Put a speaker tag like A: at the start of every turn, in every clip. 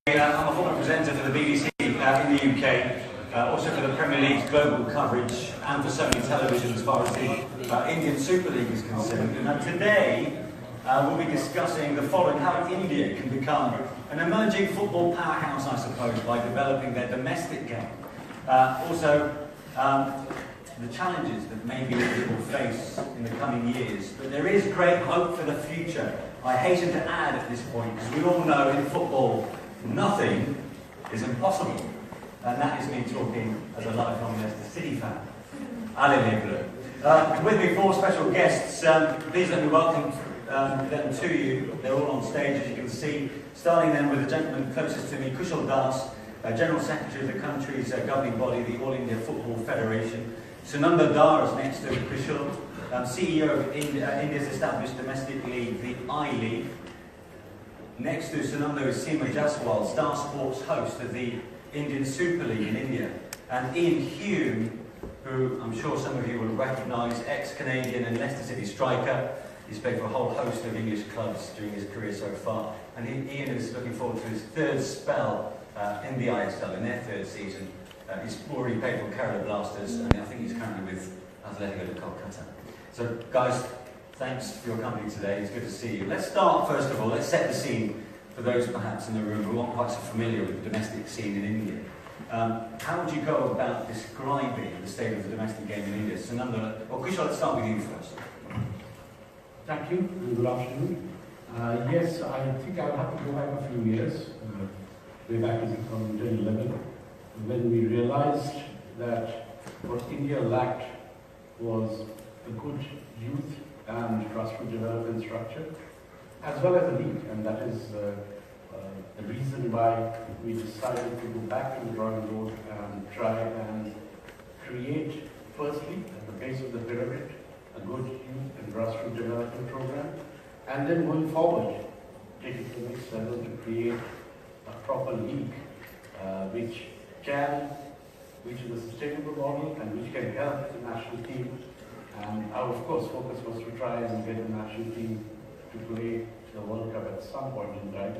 A: I'm a former presenter for the BBC in the UK, also for the Premier League's global coverage and for Sony Television as far as the Indian Super League is concerned. And today we'll be discussing the following: how India can become an emerging football powerhouse, I suppose, by developing their domestic game. Also, the challenges that maybe it will face in the coming years. But there is great hope for the future. I hasten to add at this point, because we all know in football, nothing is impossible. And that is me talking as a lifelong Leicester City fan. Allez les Bleus. With me, four special guests. Please let me welcome them to you. They're all on stage, as you can see. Starting then with the gentleman closest to me, Kushal, General Secretary of the country's governing body, the All India Football Federation. Sunando Dhar is next to Kushal, CEO of India's established domestic league, the I-League. Next to Sunando is Seema Jaswal, Star Sports host of the Indian Super League in India. And Iain Hume, who I'm sure some of you will recognise, ex-Canadian and Leicester City striker. He's played for a whole host of English clubs during his career so far. And Iain is looking forward to his third spell in the ISL, in their third season. He's already played for Kerala Blasters, and I think he's currently with Atlético de Kolkata. So, guys, thanks for your company today. It's good to see you. Let's start, first of all, let's set the scene for those perhaps in the room who aren't quite so familiar with the domestic scene in India. How would you go about describing the state of the domestic game in India? Sunando, or Kushal, let's start with you first.
B: Thank you, and good afternoon. Yes, I think I'll have to go back a few years, way back in 2011, when we realized that what India lacked was a good youth and grassroots development structure, as well as a league, and that is the reason why we decided to go back to the drawing board and try and create, firstly, at the base of the pyramid, a good youth and grassroots development program, and then going forward, take it to the next level to create a proper league, which is a sustainable model and which can help the national team. And our, of course, focus was to try and get the national team to play the World Cup at some point in time.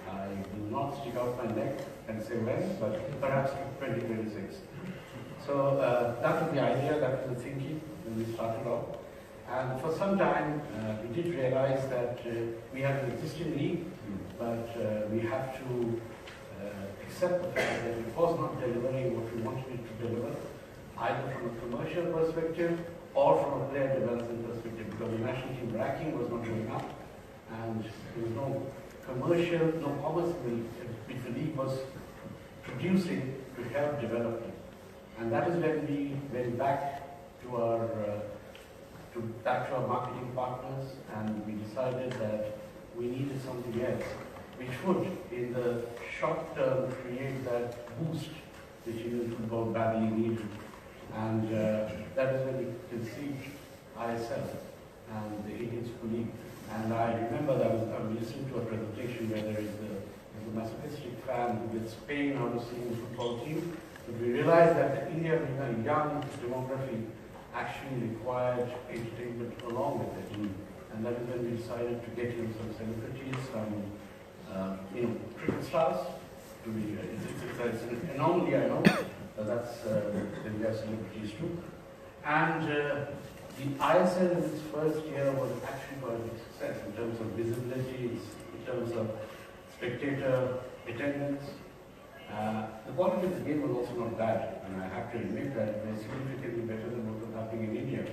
B: I will not stick out my neck and say when, but perhaps 2026. So that was the idea, that was the thinking when we started off. And for some time, we did realize that we had an existing league, but we have to accept the fact that it was not delivering what we wanted it to deliver, either from a commercial perspective or from a player development perspective, because the national team ranking was not going up, and there was no commercial, no commerce which the league was producing to help development. And that is when we went back to our marketing partners, and we decided that we needed something else, which would, in the short term, create that boost which Indian football badly needed. And that is when we conceived ISL and the Indian Super League. And I remember that I was listening to a presentation where there is a masochistic fan who gets pain out of seeing the football team. But we realized that India, being a young demography, actually required entertainment along with it. And that is when we decided to get in some celebrities, some cricket stars. It's an anomaly, I know, but that's we have celebrities too. And the ISL in its first year was actually quite a success in terms of visibility, in terms of spectator attendance. The quality of the game was also not bad, and I have to admit that it was significantly better than what was happening in India.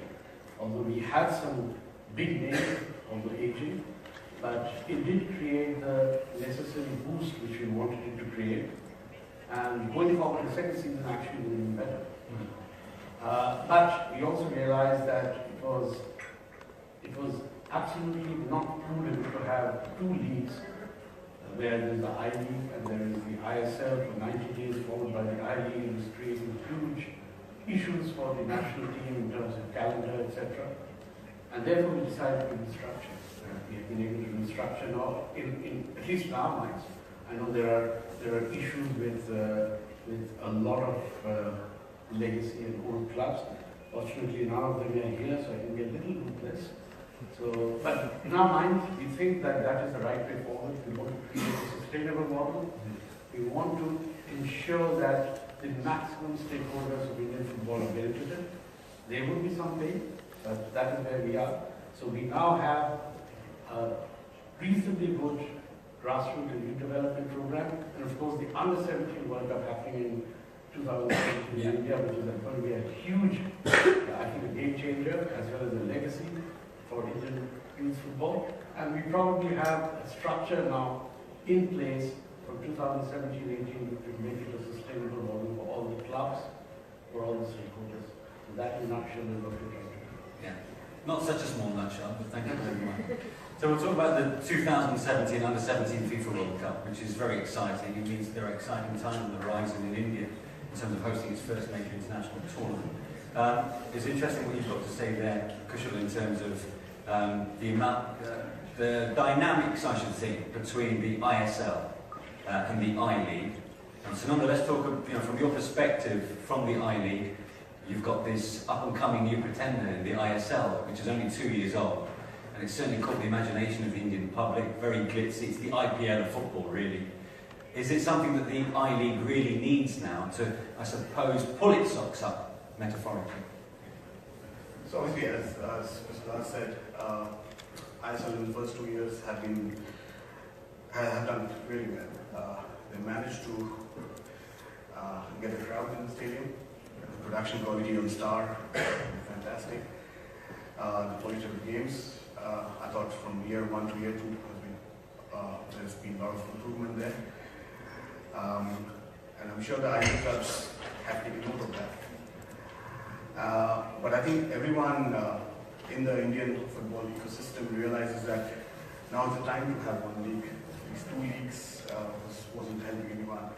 B: Although we had some big names, although aging, but it did create the necessary boost which we wanted it to create. And going forward, the second season actually was even better. But we also realized that it was absolutely not prudent to have two leagues, where there is the I-League and there is the ISL for 90 days, followed by the I-League. It was creating huge issues for the national team in terms of calendar, etc. And therefore we decided to restructure. We have been able to restructure now, at least in our minds. I know there are issues with a lot of legacy and old clubs. Fortunately, none of them are here, so I can be a little ruthless. So, but in our minds, we think that that is the right way forward. We want to create a sustainable model We want to ensure that the maximum stakeholders of Indian football are benefited. There will be some pain, but that is where we are. So we now have a reasonably good grassroots and youth development program, and of course the Under-17 World Cup happening in 2017 in India, which is going to be a huge, I think, a game changer as well as a legacy for Indian youth football. And we probably have a structure now in place from 2017-18 to make it a sustainable model for all the clubs, for all the stakeholders. So that in a nutshell is what we're trying to do.
A: Yeah, not such a small nutshell, but thank you very much. So we'll talk about the 2017 Under-17 FIFA World Cup, which is very exciting. It means there are exciting times on the horizon in India in terms of hosting its first major international tournament. It's interesting what you've got to say there, Kushal, in terms of the dynamics, I should think, between the ISL and the I-League. And Sunanda, let's talk, from your perspective, from the I-League, you've got this up-and-coming new pretender in the ISL, which is only 2 years old. And it's certainly caught the imagination of the Indian public, very glitzy. It's the IPL of football, really. Is it something that the I-League really needs now to, I suppose, pull its socks up, metaphorically?
C: So obviously, as Mr. Dhar said, ISL in the first 2 years have done really well. They managed to get a crowd in the stadium. The production quality on Star, fantastic. The quality of the games, I thought from year 1 to year 2 there's been a lot of improvement there. And I'm sure the ISL clubs have taken note of that. But I think everyone in the Indian football ecosystem realizes that now is the time to have one league. These 2 leagues wasn't helping anyone.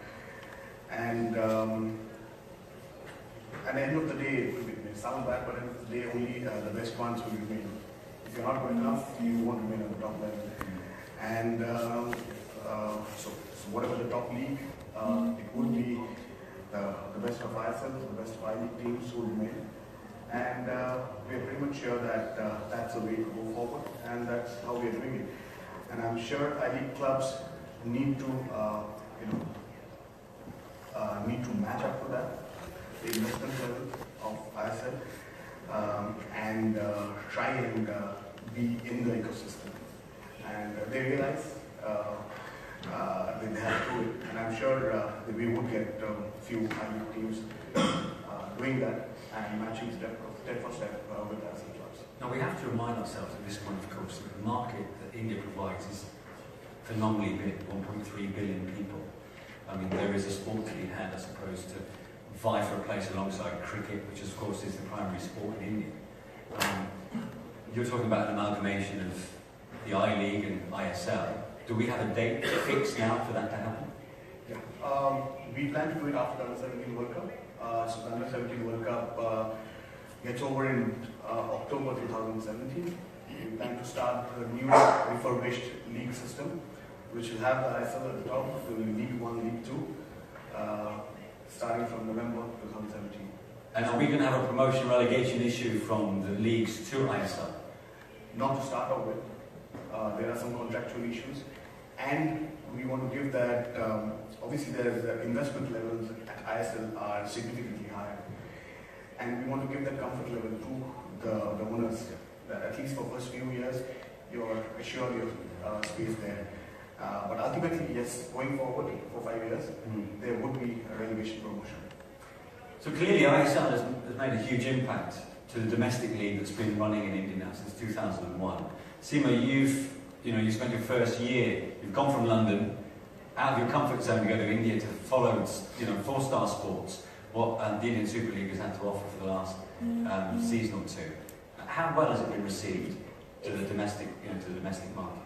C: And at the end of the day, it may sound bad, but at the end of the day, only the best ones will remain. If you're not good enough, you won't remain at the top level. And so whatever the top league, it would be the best of ISL, the best of I-League teams who remain. And we're pretty much sure that that's the way to go forward, and that's how we're doing it. And I'm sure I-League clubs need to, need to match up to that, the investment level of ISL, and try and be in the ecosystem. And they realize that they have to do it, and I'm sure that we would get a few I-League teams doing that and matching step for step with ISL clubs.
A: Now we have to remind ourselves at this point, of course, that the market that India provides is phenomenally big, 1.3 billion people. I mean, there is a sport to be had, I suppose, to vie for a place alongside cricket, which of course is the primary sport in India. You're talking about an amalgamation of the I-League and ISL. Do we have a date fixed now for that to happen?
C: Yeah. We plan to do it after the Under-17 World Cup. So the Under-17 World Cup gets over in October 2017. We plan to start a new refurbished league system, which will have the ISL at the top, so League 1, League 2, starting from November 2017.
A: And are we going to have a promotion relegation issue from the leagues to ISL?
C: Not to start off with. There are some contractual issues, and we want to give that, obviously the investment levels at ISL are significantly higher, and we want to give that comfort level to the owners, that at least for the first few years, you're assured your space there. But ultimately, yes, going forward for 5 years, there would be a relegation promotion.
A: So clearly ISL has made a huge impact to the domestic league that's been running in India now since 2001. Seema, you spent your first year, you've gone from London, out of your comfort zone to go to India to follow, 4-star sports, what the Indian Super League has had to offer for the last season or two. How well has it been received to the domestic, to the domestic market?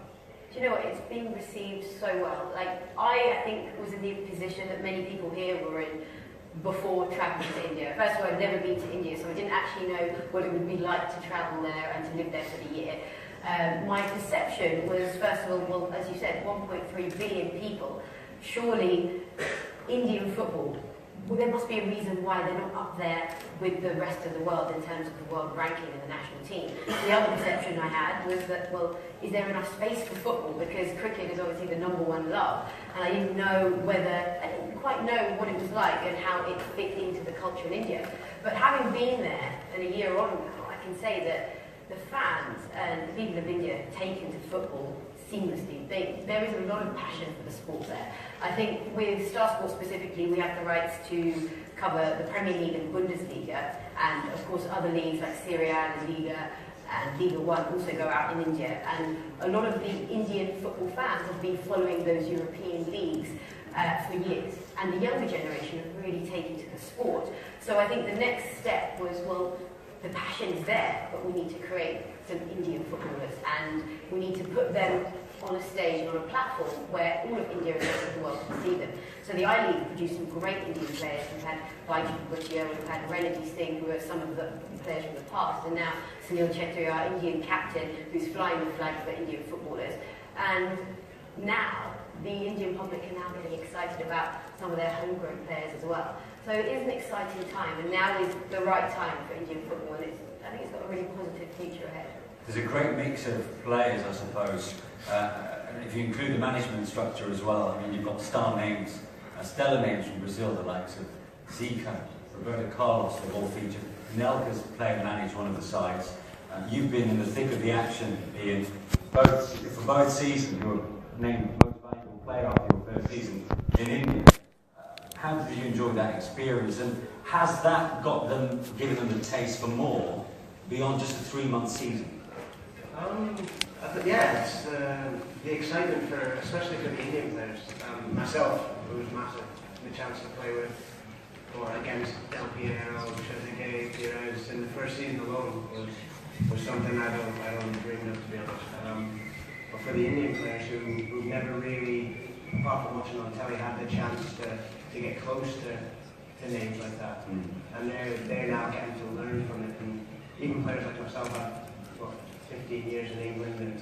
D: Do you know what? It's been received so well. I think was in the position that many people here were in before travelling to India. First of all, I'd never been to India, so I didn't actually know what it would be like to travel there and to live there for the year. My perception was, first of all, well, as you said, 1.3 billion people. Surely Indian football well, there must be a reason why they're not up there with the rest of the world in terms of the world ranking in the national team. The other perception I had was that, well, is there enough space for football? Because cricket is obviously the #1 love, and I didn't quite know what it was like and how it fit into the culture in India. But having been there and a year on now, I can say that the fans and the people of India take into football seamlessly. There is a lot of passion for the sport there. I think with Star Sports specifically, we have the rights to cover the Premier League and Bundesliga, and of course other leagues like Serie A and Liga and Liga 1 also go out in India. And a lot of the Indian football fans have been following those European leagues for years. And the younger generation have really taken to the sport. So I think the next step was, well, the passion is there, but we need to create some Indian footballers, and we need to put them on a stage and on a platform where all of India and the rest of the world can see them. So the I-League produced some great Indian players. We've had Baiju Bhutia, we've had Renedy Singh, who are some of the players from the past, and now Sunil Chhetri, our Indian captain, who's flying the flag for Indian footballers. And now the Indian public are now getting excited about some of their homegrown players as well. So it is an exciting time, and now is the right time for Indian football, and I think it's got a really positive future ahead.
A: There's a great mix of players, I suppose. If you include the management structure as well, I mean, you've got star names, stellar names from Brazil, the likes of Zico, Roberto Carlos, they've all featured. Nelka's played and managed one of the sides. You've been in the thick of the action, Iain, for both seasons. You were named most valuable player after your first season in India. How did you enjoy that experience, and has that given them the taste for more beyond just a 3-month season?
E: Yeah, it's the excitement especially for the Indian players. Myself, it was massive. The chance to play with or against Del Piero, Trezeguet, Pires in the first season alone was something I don't dream of, to be honest. But for the Indian players who've never really, apart from watching on telly, had the chance to get close to names like that, and they're now getting to learn from it. And even players like myself, I've 15 years in England, and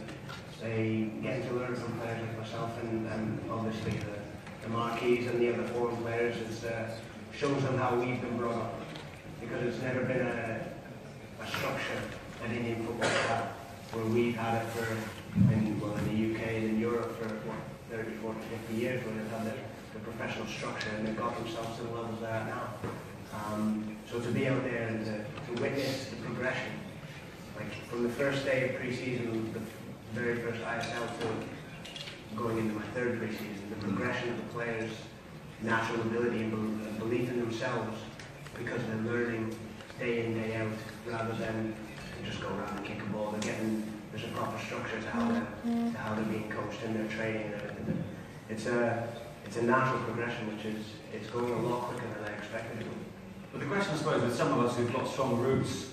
E: they getting to learn from players like myself, and obviously the marquees and the other foreign players. It shows them how we've been brought up, because it's never been a structure at Indian football where we've had it in the UK and in Europe for 30, 40, 50 years, where they've had the professional structure and they've got themselves to the levels they're at now. So to be out there and to witness the progression, like from the first day of pre-season, the very first ISL to going into my third pre-season, the progression of the players' natural ability and belief in themselves, because they're learning day in, day out, rather than just go around and kick a ball. There's a proper structure to how they're being coached in their training and everything. It's a natural progression, it's going a lot quicker than I expected it to.
A: But the question, I suppose, with some of us who've got strong roots,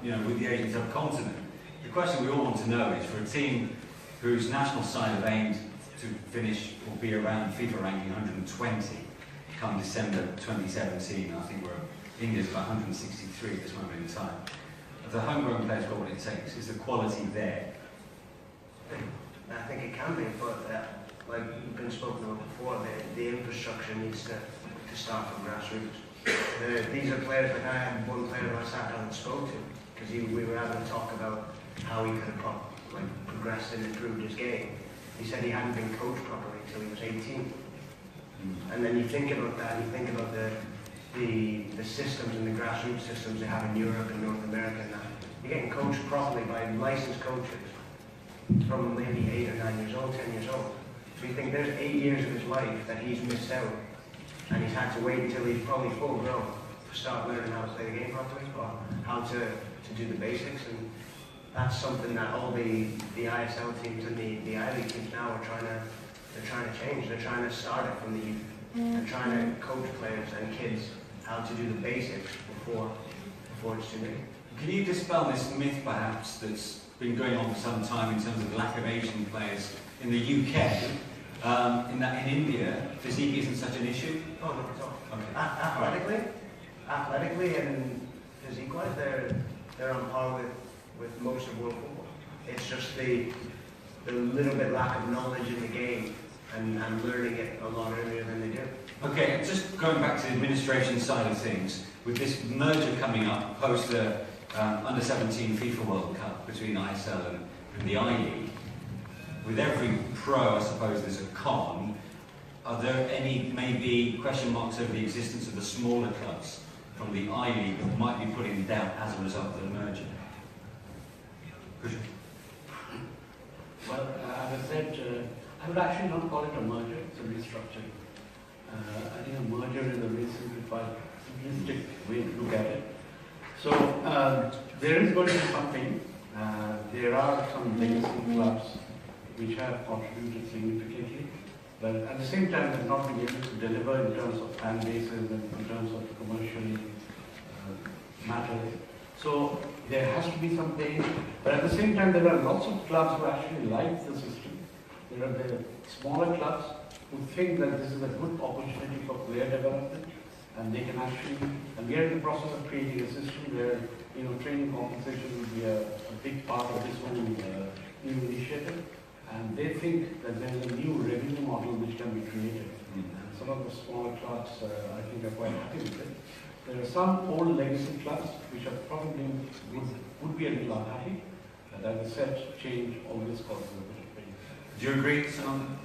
A: with the Asian subcontinent, the question we all want to know is, for a team whose national side have aimed to finish or be around FIFA ranking 120 come December 2017, I think India's about 163 at this moment in time. Have the homegrown players got what it takes? Is the quality there?
E: I think it can be, but like we've been spoken about before, the infrastructure needs to start from grassroots. These are players, like I had one player who I sat down and spoke to, because we were able to talk about how he could have progressed and improved his game. He said he hadn't been coached properly until he was 18. And then you think about that, and you think about the systems and the grassroots systems they have in Europe and North America, and that you're getting coached properly by licensed coaches from maybe 8 or 9 years old, 10 years old. So you think there's 8 years of his life that he's missed out, and he's had to wait until he's probably full grown to start learning how to play the game properly, or how to do the basics. And that's something that all the ISL teams and the I-League teams now are trying to change. They're trying to start it from the youth. They're trying to coach players and kids how to do the basics before it's too late.
A: Can you dispel this myth, perhaps, that's been going on for some time in terms of lack of Asian players in the UK, in that in India, physique isn't such an issue?
E: Oh, not at all. Okay. Athletically and physique-wise, they're on par with most of world football. It's just the little bit lack of knowledge in the game and learning it a lot earlier than they do.
A: Okay, just going back to the administration side of things, with this merger coming up post the Under-17 FIFA World Cup between ISL and the I-League, with every pro, I suppose there's a con. Are there any maybe question marks over the existence of the smaller clubs from the I-League that might be put in doubt as a result of the merger? Kushal?
B: Well, as I said, I would actually not call it a merger, it's a restructuring. I think a merger is a very simplified, simplistic way to look at it. So there is going to be something. There are some legacy clubs which have contributed significantly, but at the same time have not been able to deliver in terms of fan bases and in terms of commercial matters. So there has to be some pain, but at the same time there are lots of clubs who actually like the system. There are the smaller clubs who think that this is a good opportunity for player development, and they can actually, and we are in the process of creating a system where, you know, training compensation will be a big part of this whole new initiative, and they think that there is a new revenue model which can be created. And some of the smaller clubs, I think, are quite happy with it. There are some old legacy clubs which are probably would be a little unhappy, and as I said, change always causes a bit of pain.
A: Do you agree, Sunando?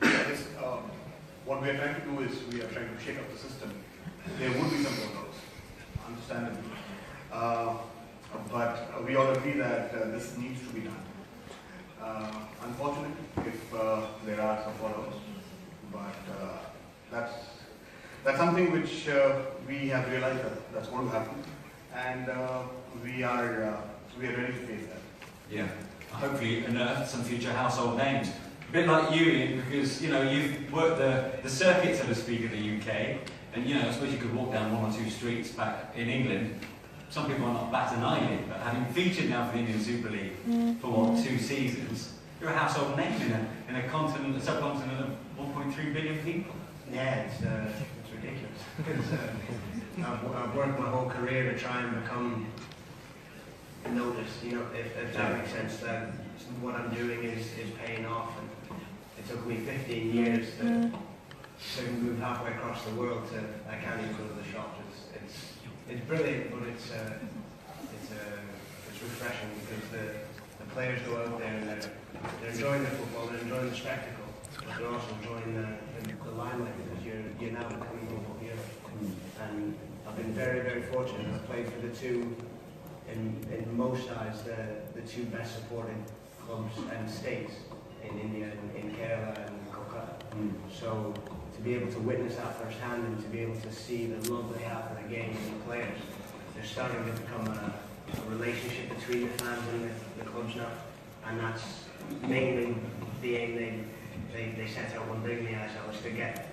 C: Yes, what we are trying to do is we are trying to shake up the system. There would be some problems, understandably. But we all agree that this needs to be done. Unfortunately, if there are some follow-ups, but that's something which we have realized that that's going to happen, and we are ready to face that.
A: Yeah. Hopefully unearth some future household names. A bit like you, Ian, because you know you've worked the circuit, so to speak, in the UK, and you know I suppose you could walk down one or two streets back in England. Some people are not bat an eyelid, but having featured now for the Indian Super League for what, 2 seasons, you're a household name in a continent, a subcontinent of 1.3 billion people.
E: Yeah, it's ridiculous. I've worked my whole career to try and become noticed, you know, if that makes sense, that what I'm doing is paying off. And it took me 15 years to move halfway across the world to, I can't even go to the shops. It's brilliant, but it's refreshing because the players go out there and they're enjoying the football, they're enjoying the spectacle, but they're also enjoying the limelight because you're now becoming global hero. And I've been very, very fortunate. I've played for the two, in most eyes, the two best supported clubs and states in India, in Kerala and Kolkata. So to be able to witness that firsthand and to be able to see the love they have for the game and the players, they're starting to become a relationship between the fans and the clubs now, and that's mainly the aim they set out when bringing the ISL, is to get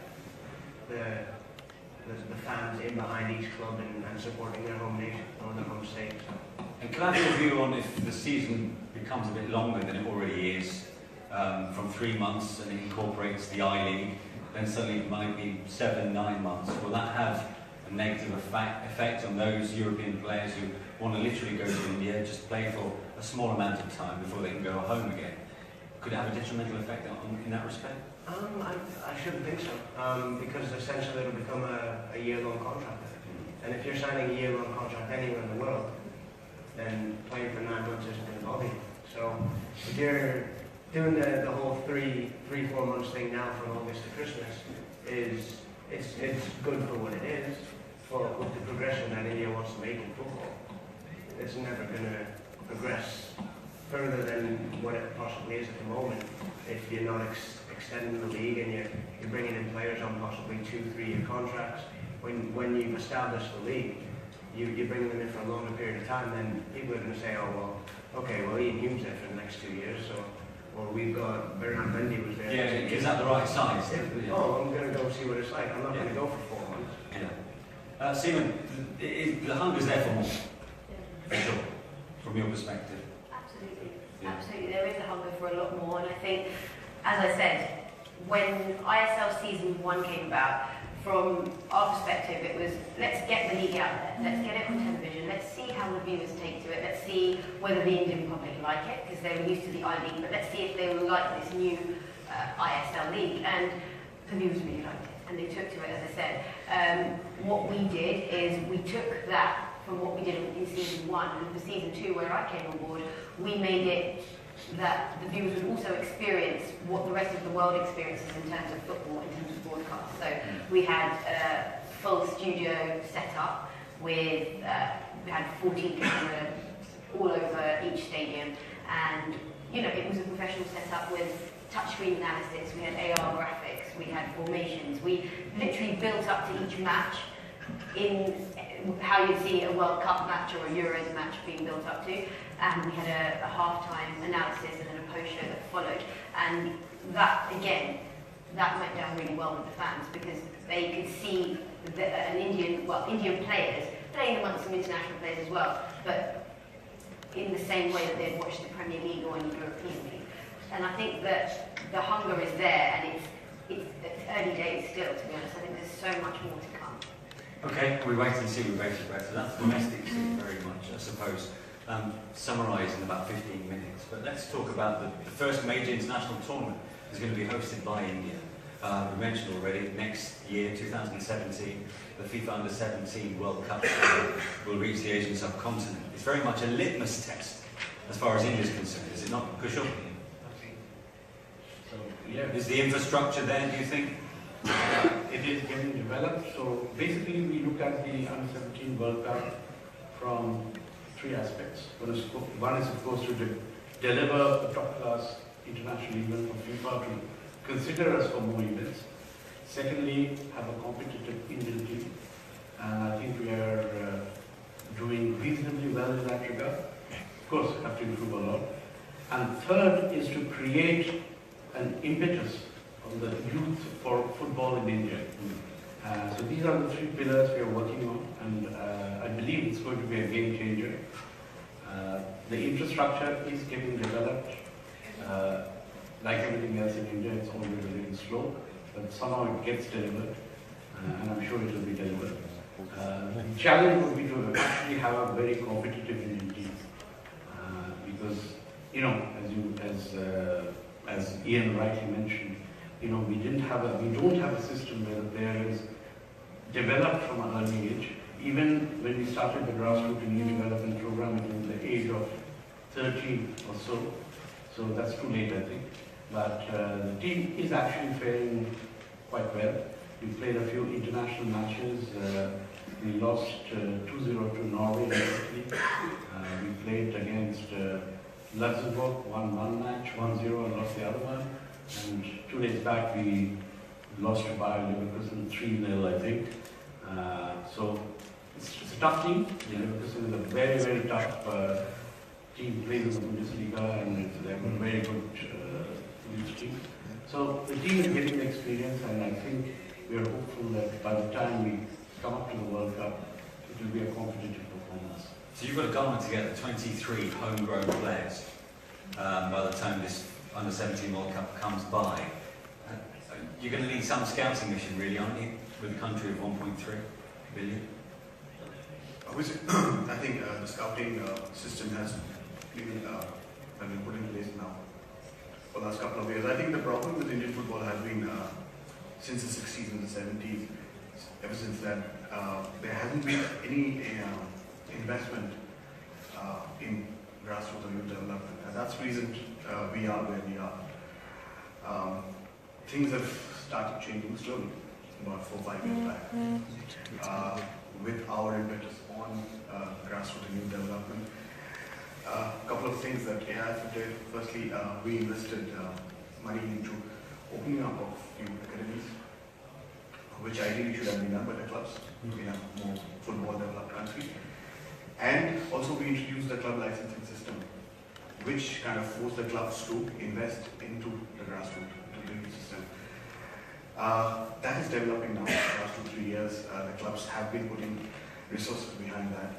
E: the fans in behind each club and supporting their home nation or their home state. So.
A: And can I have your view on if the season becomes a bit longer than it already is, from 3 months and it incorporates the I-League, then suddenly it might be 7, 9 months. Will that have a negative effect on those European players who want to literally go to India, just play for a small amount of time before they can go home again? Could it have a detrimental effect in that respect?
E: I shouldn't think so, because essentially it'll become a year-long contract. And if you're signing a year-long contract anywhere in the world, then playing for 9 months isn't going to bother you. So if you're doing the whole 3-4 months thing now from August to Christmas, it's good for what it is, but with the progression that India wants to make in football, it's never going to progress further than what it possibly is at the moment if you're not extending the league and you're bringing in players on possibly 2-3 year contracts. When you've established the league, you're bringing them in for a longer period of time, then people are going to say, oh, well, okay, well, Iain Hume's there for the next 2 years, so, or we've got Bernard Mendy was there.
A: Yeah, is that the right size?
E: Yeah. Oh, I'm going to go see what it's like. I'm not going to go for 4 months.
A: Yeah. Seema, the hunger's there for more, for sure, from your perspective.
D: Absolutely. Yeah. Absolutely. There is a hunger for a lot more, and I think, as I said, when ISL Season 1 came about, from our perspective, it was, let's get the league out there, let's get it on television, let's see how the viewers take to it, let's see whether the Indian public like it, because they were used to the I-League, but let's see if they will like this new ISL league, and the viewers really liked it. and they took to it, as I said. What we did is we took that from what we did in season 1, and for season 2, where I came on board, we made it that the viewers would also experience what the rest of the world experiences in terms of football, in terms of broadcast. So we had a full studio set up with, we had 14 cameras all over each stadium, and it was a professional setup with touchscreen analysis, we had AR graphics, we had formations, we literally built up to each match in how you'd see a World Cup match or a Euros match being built up to, and we had a half-time analysis and then a post-show that followed, and that, again, that went down really well with the fans because they could see Indian players playing amongst some international players as well, but in the same way that they'd watch the Premier League or in the European League. And I think that the hunger is there, and it's early days still, to be honest. I think there's so much more to come.
A: Okay, we wait and see, we wait and wait. So that's domestic scene very much, I suppose. Summarised in about 15 minutes. But let's talk about the first major international tournament is going to be hosted by India. We mentioned already, next year, 2017, the FIFA Under-17 World Cup will reach the Asian subcontinent. It's very much a litmus test as far as India is concerned, is it not, Kushal?
B: So, yeah.
A: Is the infrastructure there, do you think?
B: It is getting developed. So basically we look at the Under-17 World Cup from 3 aspects. One is of course to deliver a top-class international event for FIFA to consider us for more events. Secondly, have a competitive Indian team. And I think we are doing reasonably well in that regard. Of course, have to improve a lot. And third is to create an impetus on the youth for football in India. So these are the 3 pillars we are working on, and I believe it's going to be a game changer. The infrastructure is getting developed. Like everything else in India, it's always a little slow, but somehow it gets delivered, and I'm sure it will be delivered. The challenge would be to actually have a very competitive Indian team, because as Iain rightly mentioned, we don't have a system where the player is developed from an early age. Even when we started the grassroots and youth development program, it was the age of 13 or so. So that's too late, I think. But the team is actually faring quite well. We played a few international matches. We lost 2-0 to Norway recently. We played against Luxembourg, won one match, 1-0, and lost the other one. And 2 days back, we lost to Bayer Leverkusen 3-0, I think. So it's a tough team. Leverkusen is a very, very tough team, plays in the Bundesliga, and they have a very good youth team. So the team is getting the experience, and I think we are hopeful that by the time we come up to the World Cup, it will be a competitive performance.
A: So you've got a goal to get the 23 homegrown players by the time this Under-17 World Cup comes by. You're going to need some scouting mission, really, aren't you, with a country of 1.3 billion?
C: I think the scouting system has been put in place now for the last couple of years. I think the problem with Indian football has been since the 60s and the 70s. Ever since then, there hasn't been any investment in grassroots or youth development, and that's the reason we are where we are. Things have started changing slowly, about 4 or 5 years back, with our impetus on grassroots and youth development. A couple of things that AI did. Firstly, we invested money into opening up of few academies, which ideally should have been done by the clubs in a more football developed country. And also we introduced the club licensing system, which kind of forced the clubs to invest into the grassroots, into the youth system. That is developing now. For the last 2-3 years, the clubs have been putting resources behind that.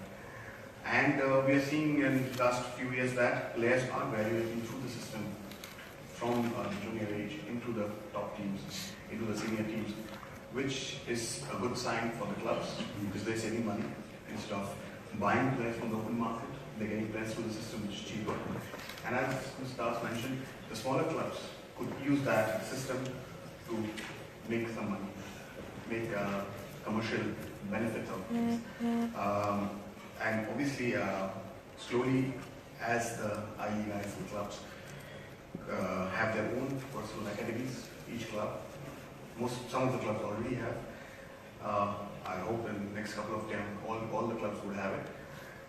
C: And we are seeing in the last few years that players are graduating through the system from the junior age into the top teams, into the senior teams, which is a good sign for the clubs because they're saving money instead of buying players from the open market. They're getting players through the system, which is cheaper. And as Mr. Das mentioned, the smaller clubs could use that system to make some money. make commercial benefits of these. And obviously, slowly, as the IE guys and clubs have their own personal academies, each club, some of the clubs already have. I hope in the next couple of time, all the clubs would have it.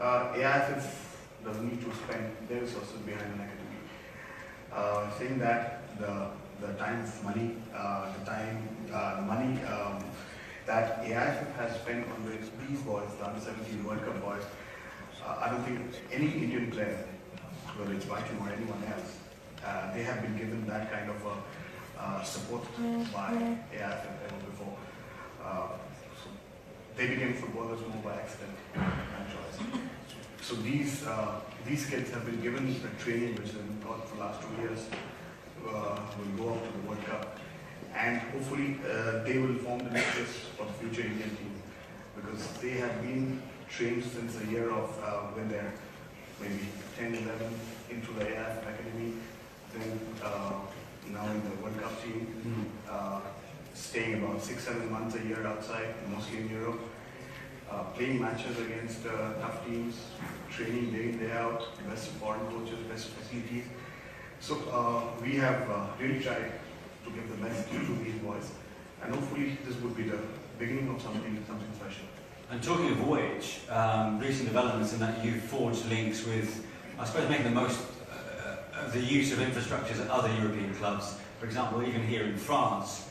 C: AIFF doesn't need to spend their resources behind an academy. Saying that, the time of money, the money that AIFF has spent on these boys, the under-17 World Cup boys, I don't think any Indian player, whether it's Viking or anyone else, they have been given that kind of support by AIFF ever before. So they became footballers more by accident than choice. So these kids have been given a training which has been taught for the last 2 years. Will go up to the World Cup, and hopefully they will form the nucleus for the future Indian team, because they have been trained since a year of when they're maybe 10, 11 into the AIF academy, then now in the World Cup team, staying about 6-7 months a year outside, mostly in Europe, playing matches against tough teams, training day in, day out, best foreign coaches, best facilities. So we have really tried to give the best to these boys, and hopefully this would be the beginning of something special.
A: And talking of which, recent developments in that you've forged links with, I suppose, making the most of the use of infrastructures at other European clubs. For example, even here in France,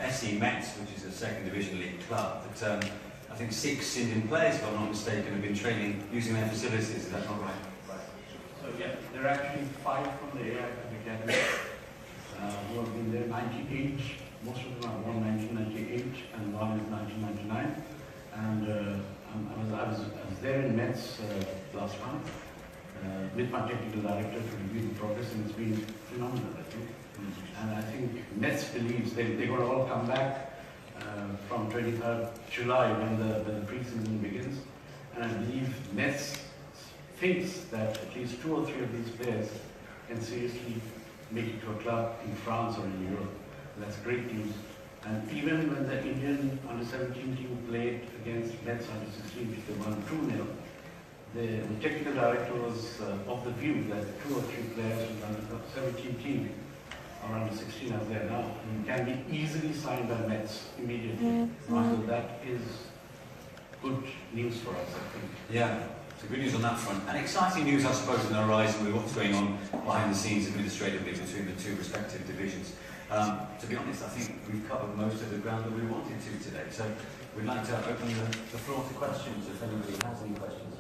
A: SC Metz, which is a second division league club, that I think 6 Indian players, if I'm not mistaken, have been training using their facilities. Is that not right?
B: So yeah, there are actually 5 from the AIF Academy who have been there 98. Most of them are born 1998 and one is 1999. And I was there in Metz last month with my technical director to review the progress, and it's been phenomenal, I think. And I think Metz believes they're going to all come back from 23rd July when the pre-season begins. And I believe Metz thinks that at least 2 or 3 of these players can seriously make it to a club in France or in Europe. That's great news. And even when the Indian under-17 team played against Metz under-16, which they won 2-0, the technical director was of the view that 2 or 3 players from the under-17 team or under-16 as they are now can be easily signed by Metz immediately. So that is good news for us, I think.
A: Yeah. So good news on that front. And exciting news, I suppose, on the horizon with what's going on behind the scenes administratively between the 2 respective divisions. To be honest, I think we've covered most of the ground that we wanted to today. So we'd like to open the floor to questions, if anybody has any questions.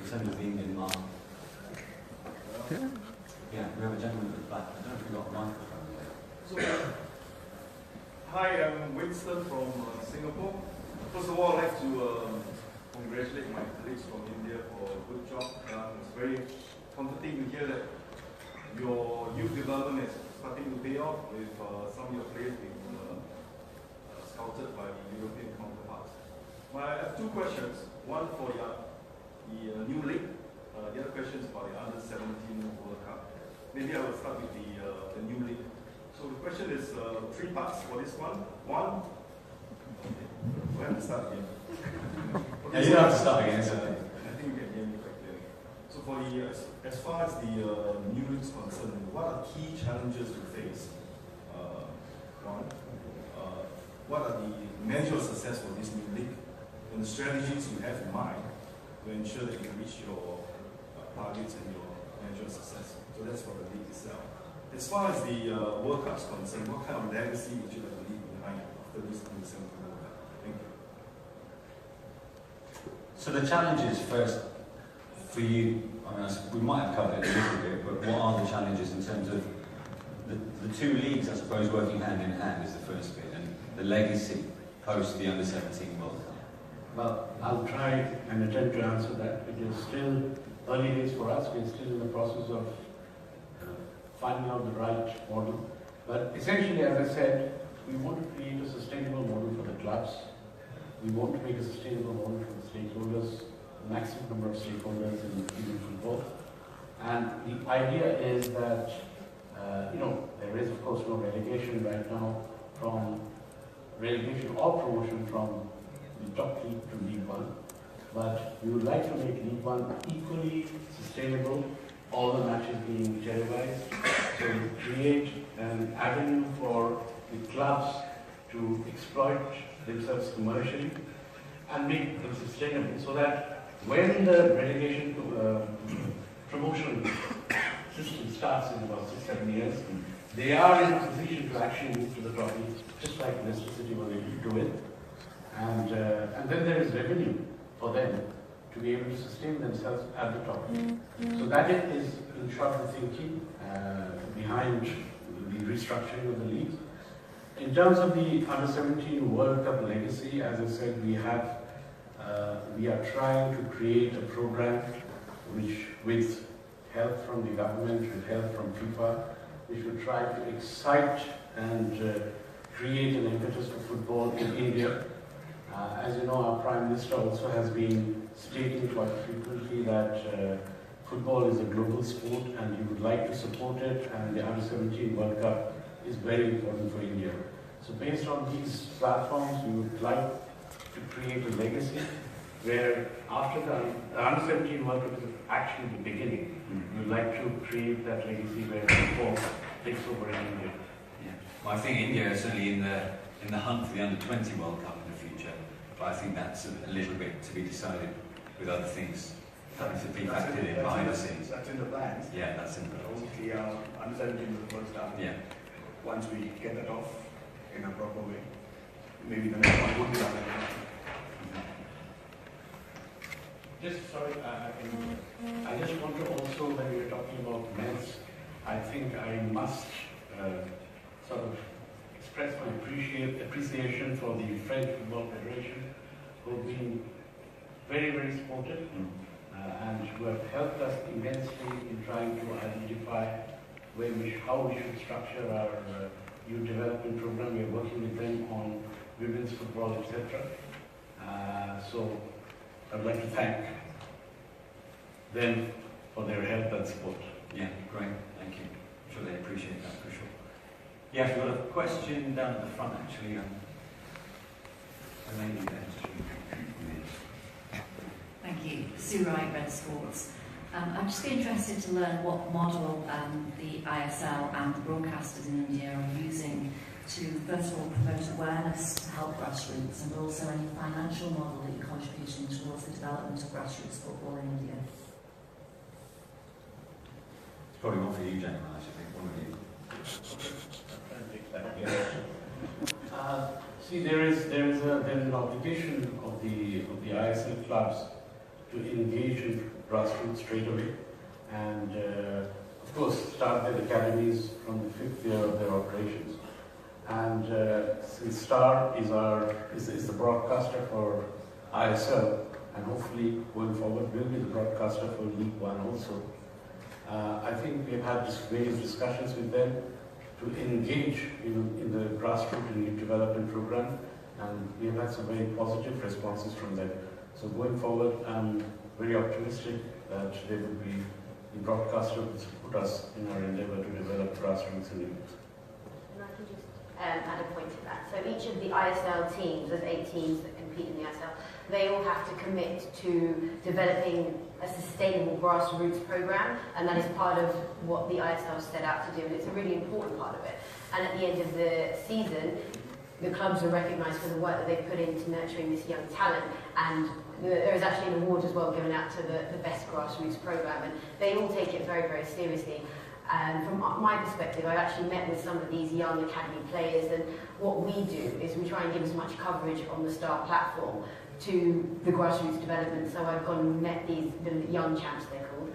A: In terms of the Indian market. Yeah, we have a gentleman at the back. I don't know if we've got a microphone there.
F: So, hi, I'm Winston from Singapore. First of all, I'd like to congratulate my colleagues from India for a good job. It's very comforting to hear that your youth development is starting to pay off with some of your players being scouted by the European counterparts. I have 2 questions. One for the new league. The other question is about the under-17 World Cup. Maybe I will start with the new league. So the question is 3 parts for this one. One, we have to start again.
A: Yeah, you don't have to start again.
F: I think you can hear me quite clearly. So for the, as far as the new league is concerned, what are key challenges you face? One, what are the measures of success for this new league, and the strategies you have in mind to ensure that you reach your targets and your measure of success? So that's for the league itself. As far as the World Cup is concerned, what kind of legacy would you like to leave behind after this under-17 World Cup? Thank you.
A: So the challenges first for you, I mean, we might have covered it a little bit, but what are the challenges in terms of the 2 leagues, I suppose, working hand in hand is the first bit, and the legacy post the under-17 World Cup?
B: Well, I'll try and attempt to answer that. It is still early days for us. We're still in the process of finding out the right model. But essentially, as I said, we want to create a sustainable model for the clubs. We want to make a sustainable model for the stakeholders, the maximum number of stakeholders in Indian football. And the idea is that, there is of course no relegation right now from relegation or promotion from the top league to League One, but we would like to make League One equally sustainable, all the matches being televised, so create an avenue for the clubs to exploit themselves commercially and make them sustainable, so that when the relegation promotion system starts in about 6-7 years, they are in a position to actually move to the top league, just like Leicester City were able to do it. And then there is revenue for them to be able to sustain themselves at the top. So that is, in short, the thinking behind the restructuring of the leagues. In terms of the Under-17 World Cup legacy, as I said, we are trying to create a program which, with help from the government, with help from FIFA, which will try to excite and create an impetus for football in India. As you know, our Prime Minister also has been stating quite frequently that football is a global sport and he would like to support it, and the Under-17 World Cup is very important for India. So based on these platforms, we would like to create a legacy where after the Under-17 World Cup is actually the beginning. We would like to create that legacy where football takes over in India.
G: Yeah. Well, I think India is certainly in the hunt for the Under-20 World Cup in the future, but I think that's a little bit to be decided with other things having to be factored in behind the scenes.
C: That's in the plans.
G: Yeah, that's in the plans.
C: Obviously, Under-17 is the first start.
G: Yeah.
C: Once we get that off in a proper way, maybe the next one would be Under-19.
B: I just want to also, when we are talking about men's, I think I must sort of express my appreciation for the French Football Federation, who have been very, very supportive and who have helped us immensely in trying to identify how we should structure our youth development program. We are working with them on women's football, etc. So I'd like to thank them for their help and support.
G: Yeah, great, thank you. I'm sure they appreciate that for sure.
A: Yeah, we've got a question down at the front actually. A lady there.
H: Thank you. Sue Wright, Red Sports. I'm just interested to learn what model the ISL and the broadcasters in India are using to, first of all, promote awareness to help grassroots, and also any financial model that you're contributing towards the development of grassroots football in India.
G: It's probably one for you, gentlemen, I should think, one of you.
B: See, there is an obligation of the ISL clubs to engage in grassroots straight away, and of course start their academies from the 5th year of their operations. And since Star is the broadcaster for ISL, and hopefully going forward will be the broadcaster for League One also, I think we've had various discussions with them to engage in the grassroots and youth development program, and we have had some very positive responses from them. So going forward, I'm very optimistic that they will be the broadcaster who will support us in our endeavour to develop grassroots and youth.
D: And I can just add a point to that. So each of the ISL teams, there's 8 teams that compete in the ISL, they all have to commit to developing a sustainable grassroots program, and that is part of what the ISL set out to do, and it's a really important part of it. And at the end of the season, the clubs are recognised for the work that they've put into nurturing this young talent, and there is actually an award as well given out to the best grassroots program, and they all take it very, very seriously. And from my perspective, I've actually met with some of these young academy players, and what we do is we try and give as much coverage on the Star platform to the grassroots development. So I've gone and met the young champs, they're called.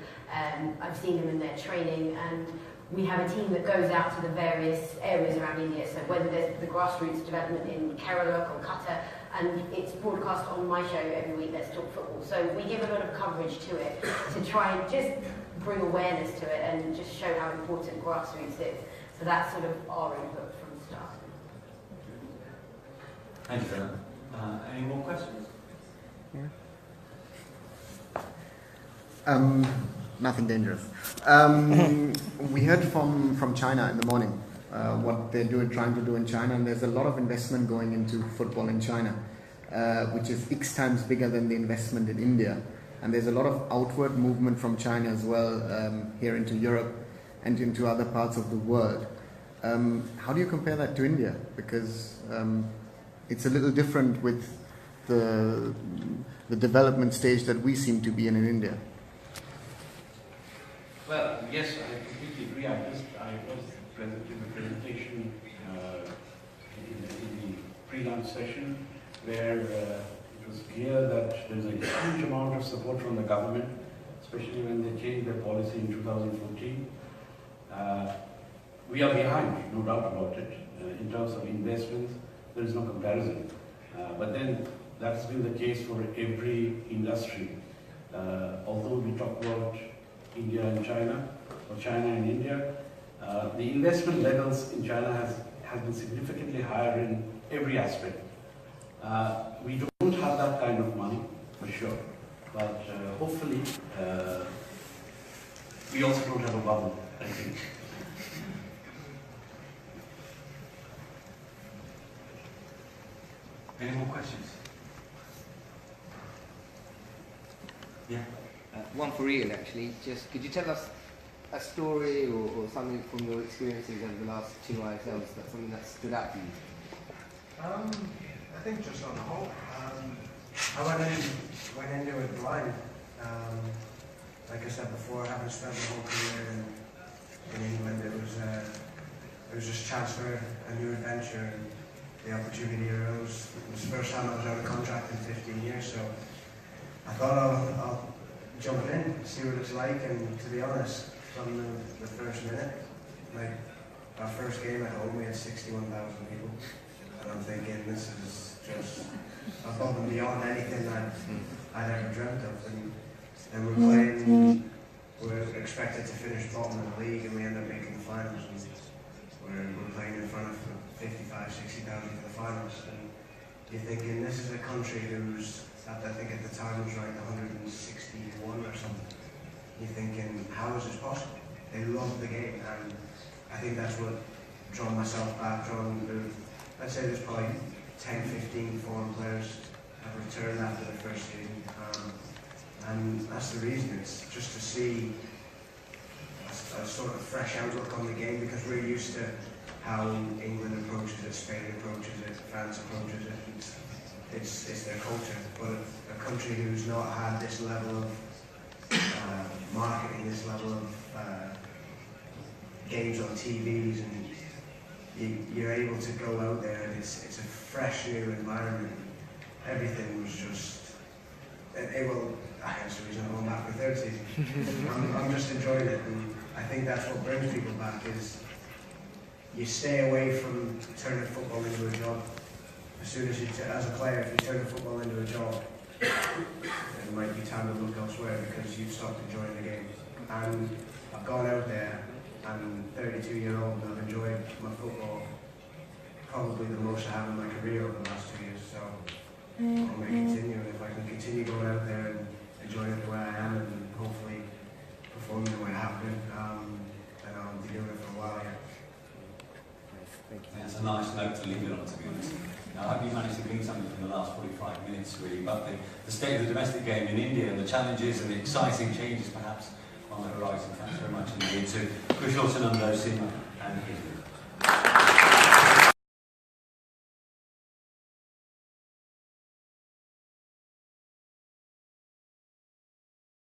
D: I've seen them in their training, and we have a team that goes out to the various areas around India. So whether there's the grassroots development in Kerala, Kolkata, and it's broadcast on my show every week, Let's Talk Football. So we give a lot of coverage to it to try and just bring awareness to it and just show how important grassroots is. So that's sort of our input from the start.
A: Thank you for that. Any more questions?
I: Nothing dangerous. We heard from China in the morning what they're trying to do in China, and there's a lot of investment going into football in China, which is X times bigger than the investment in India. And there's a lot of outward movement from China as well here into Europe and into other parts of the world. How do you compare that to India? Because it's a little different with the development stage that we seem to be in India.
B: Well, yes, I completely agree. I was present in the presentation in the pre-lunch session where it was clear that there's a huge amount of support from the government, especially when they changed their policy in 2014. We are behind, no doubt about it. In terms of investments, there is no comparison. But then that's been the case for every industry. Although we talk about India and China, or China and India, the investment levels in China has been significantly higher in every aspect. We don't have that kind of money, for sure, but hopefully we also don't have a bubble, I think.
G: Any more questions? Yeah.
J: One for Iain, actually. Just could you tell us a story or something from your experiences over the last 2 ISLs, that's something that stood out to you?
E: I think just on the whole, I went into it blind. Like I said before, having spent my whole career in England, it was just a chance for a new adventure, and the opportunity arose. It was the first time I was out of contract in 15 years, so I thought I'll jump in, see what it's like, and to be honest, from the first minute, like our first game at home, we had 61,000 people, and I'm thinking this is just above and beyond anything I'd ever dreamt of. And we're playing, we're expected to finish bottom of the league, and we end up making the finals. And we're playing in front of 55, 60,000 for the finals, and you're thinking this is a country who's, I think at the time was ranked 161 or something. You're thinking, how is this possible? They love the game, and I think that's what drawn myself back, I'd say there's probably 10, 15 foreign players have returned after the first game. And that's the reason, it's just to see a sort of fresh outlook on the game, because we're used to how England approaches it, Spain approaches it, France approaches it. It's their culture, but a country who's not had this level of marketing, this level of games on TVs, and you're able to go out there, and it's a fresh new environment. Everything was just, that's the reason I'm going back for the third season. I'm just enjoying it, and I think that's what brings people back, is you stay away from turning football into a job. As soon as as a player, if you turn football into a job, it might be time to look elsewhere, because you've stopped enjoying the game. And I've gone out there, I'm 32-year-old, and I've enjoyed my football probably the most I have in my career over the last 2 years. So I'm going to continue, and if I can continue going out there and enjoying it the way I am, and hopefully performing the way I have been, then I'll be doing it for a while. Yeah.
J: Thank you.
G: That's a nice note to leave it on, to be honest. Now, I hope you managed to glean something from the last 45 minutes, really, about the state of the domestic game in India and the challenges and the exciting changes, perhaps, on the horizon. Thanks very much indeed to Kushal, Sunando, Seema, and Iain.